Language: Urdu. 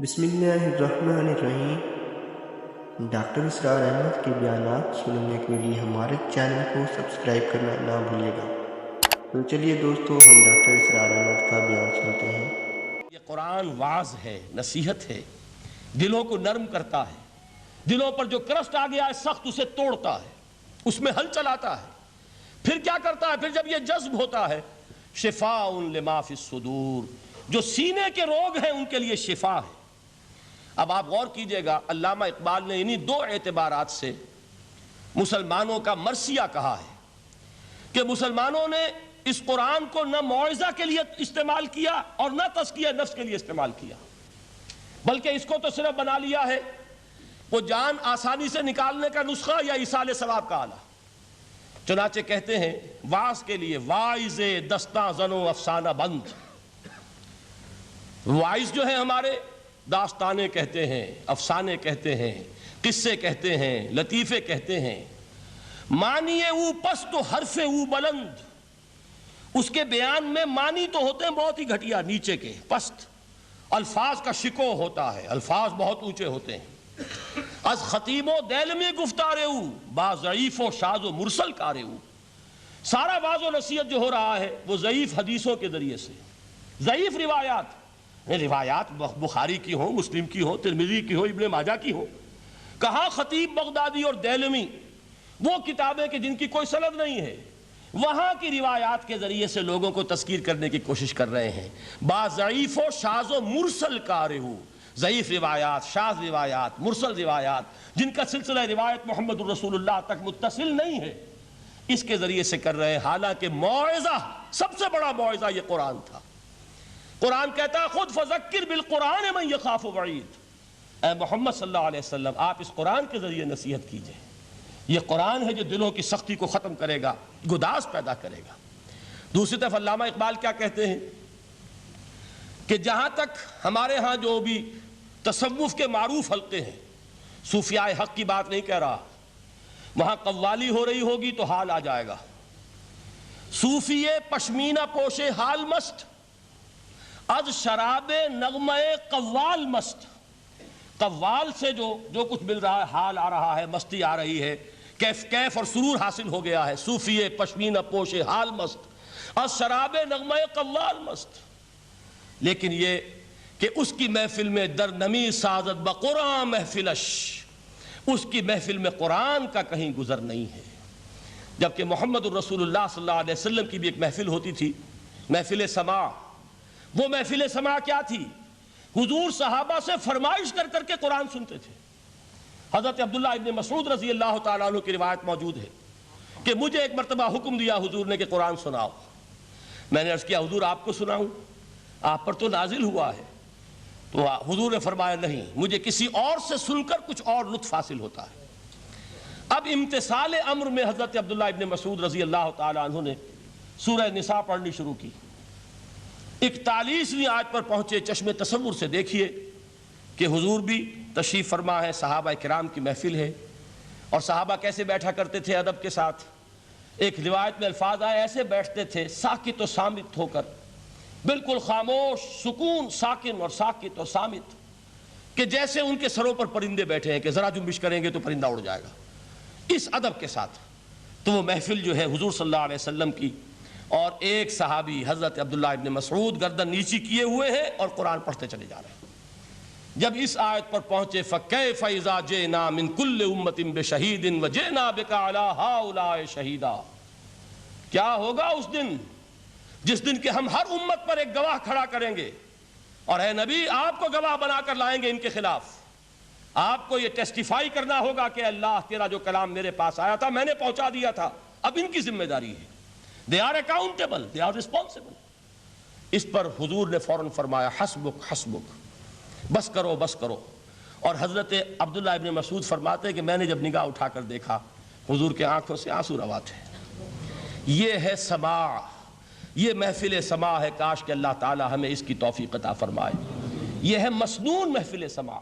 بسم اللہ الرحمن الرحیم۔ ڈاکٹر اسرار احمد کے بیانات سننے کے لیے ہمارے چینل کو سبسکرائب کرنا نہ بھولیے گا۔ تو چلیے دوستو، ہم ڈاکٹر اسرار احمد کا بیان سنتے ہیں۔ یہ قرآن واعظ ہے، نصیحت ہے، دلوں کو نرم کرتا ہے، دلوں پر جو کرسٹ آ گیا ہے سخت اسے توڑتا ہے، اس میں حل چلاتا ہے۔ پھر کیا کرتا ہے؟ پھر جب یہ جذب ہوتا ہے، شفاء لما فی الصدور، جو سینے کے روگ ہیں ان کے لیے شفا ہے۔ اب آپ غور کیجئے گا، علامہ اقبال نے انہی دو اعتبارات سے مسلمانوں کا مرثیہ کہا ہے کہ مسلمانوں نے اس قرآن کو نہ موعظہ کے لیے استعمال کیا اور نہ تزکیہ نفس کے لیے استعمال کیا، بلکہ اس کو تو صرف بنا لیا ہے وہ جان آسانی سے نکالنے کا نسخہ یا ایصال ثواب کا آلہ۔ چنانچہ کہتے ہیں واعظ کے لیے واعظ دستاں زن و افسانہ بند، واعظ جو ہیں ہمارے داستانیں کہتے ہیں، افسانے کہتے ہیں، قصے کہتے ہیں، لطیفے کہتے ہیں، معنی او پست و حرف او بلند، اس کے بیان میں معنی تو ہوتے ہیں بہت ہی گھٹیا، نیچے کے پست، الفاظ کا شکو ہوتا ہے، الفاظ بہت اونچے ہوتے ہیں۔ از خطیب و دیلمی گفتار او با ضعیف و شاذ و مرسل کار او، سارا واعظ و نصیحت جو ہو رہا ہے وہ ضعیف حدیثوں کے ذریعے سے، ضعیف روایات بخاری کی ہو، مسلم کی ہو، ترمذی کی ہو، ابن ماجہ کی ہو۔ کہاں خطیب بغدادی اور دیلمی، وہ کتابیں کہ جن کی کوئی سند نہیں ہے، وہاں کی روایات کے ذریعے سے لوگوں کو تذکیر کرنے کی کوشش کر رہے ہیں۔ با ضعیف و شاذ و مرسل کارہو، ضعیف روایات، شاذ روایات، مرسل روایات، جن کا سلسلہ روایت محمد الرسول اللہ تک متصل نہیں ہے، اس کے ذریعے سے کر رہے ہیں۔ حالانکہ موعظہ، سب سے بڑا موعظہ یہ قرآن تھا۔ قرآن کہتا ہے خود فذکر بالقرآن من یخاف وعید، اے محمد صلی اللہ علیہ وسلم آپ اس قرآن کے ذریعے نصیحت کیجئے۔ یہ قرآن ہے جو دلوں کی سختی کو ختم کرے گا، گداز پیدا کرے گا۔ دوسری طرف علامہ اقبال کیا کہتے ہیں کہ جہاں تک ہمارے ہاں جو بھی تصوف کے معروف حلقے ہیں، صوفیاء حق کی بات نہیں کہہ رہا، وہاں قوالی ہو رہی ہوگی تو حال آ جائے گا۔ صوفی پشمینہ پوش حال مست، از شراب نغمہ قوال مست، قوال سے جو کچھ مل رہا ہے، حال آ رہا ہے، مستی آ رہی ہے، کیف اور سرور حاصل ہو گیا ہے۔ صوفی پشمینہ پوش حال مست، از شراب نغمہ قوال مست۔ لیکن یہ کہ اس کی محفل میں در نمی سازد بقرآن محفلش، اس کی محفل میں قرآن کا کہیں گزر نہیں ہے۔ جبکہ محمد الرسول اللہ صلی اللہ علیہ وسلم کی بھی ایک محفل ہوتی تھی، محفل سماع۔ وہ محفل سماع کیا تھی؟ حضور صحابہ سے فرمائش کر کر کے قرآن سنتے تھے۔ حضرت عبداللہ ابن مسعود رضی اللہ تعالیٰ عنہ کی روایت موجود ہے کہ مجھے ایک مرتبہ حکم دیا حضور نے کہ قرآن سناؤ۔ میں نے عرض کیا حضور آپ کو سناؤں؟ آپ پر تو نازل ہوا ہے۔ تو حضور نے فرمایا نہیں، مجھے کسی اور سے سن کر کچھ اور لطف حاصل ہوتا ہے۔ اب امتثال امر میں حضرت عبداللہ ابن مسعود رضی اللہ تعالیٰ عنہ نے سورہ نساء پڑھنی شروع کی۔ 41ویں آیت پر پہنچے، چشم تصور سے دیکھیے کہ حضور بھی تشریف فرما ہے، صحابہ کرام کی محفل ہے، اور صحابہ کیسے بیٹھا کرتے تھے ادب کے ساتھ۔ ایک روایت میں الفاظ آئے ایسے بیٹھتے تھے ساکت و صامت ہو کر، بالکل خاموش، سکون، ساکن اور ساکت اور صامت، کہ جیسے ان کے سروں پر پرندے بیٹھے ہیں کہ ذرا جنبش کریں گے تو پرندہ اڑ جائے گا، اس ادب کے ساتھ۔ تو وہ محفل جو ہے حضور صلی اللہ علیہ وسلم کی، اور ایک صحابی حضرت عبداللہ ابن مسعود گردن نیچی کیے ہوئے ہیں اور قرآن پڑھتے چلے جا رہے ہیں۔ جب اس آیت پر پہنچے فَكَيْفَ إِذَا جِئْنَا مِن كُلِّ أُمَّةٍ بِشَهِيدٍ وَجِئْنَا بِكَ عَلَىٰ هَٰؤُلَاءِ شَهِيدًا، کیا ہوگا اس دن جس دن کہ ہم ہر امت پر ایک گواہ کھڑا کریں گے، اور اے نبی آپ کو گواہ بنا کر لائیں گے ان کے خلاف۔ آپ کو یہ ٹیسٹیفائی کرنا ہوگا کہ اللہ تیرا جو کلام میرے پاس آیا تھا میں نے پہنچا دیا تھا، اب ان کی ذمہ داری ہے۔ They are accountable, they are responsible۔ اس پر حضور نے فوراً فرمایا حسبک حسبک، بس کرو بس کرو۔ اور حضرت عبداللہ ابن مسعود فرماتے کہ میں نے جب نگاہ اٹھا کر دیکھا حضور کے آنکھوں سے آنسو روا تھے۔ یہ ہے سماع، یہ محفل سماع ہے، کاش کہ اللہ تعالی ہمیں اس کی توفیق عطا فرمائے۔ یہ ہے مسنون محفل سماع۔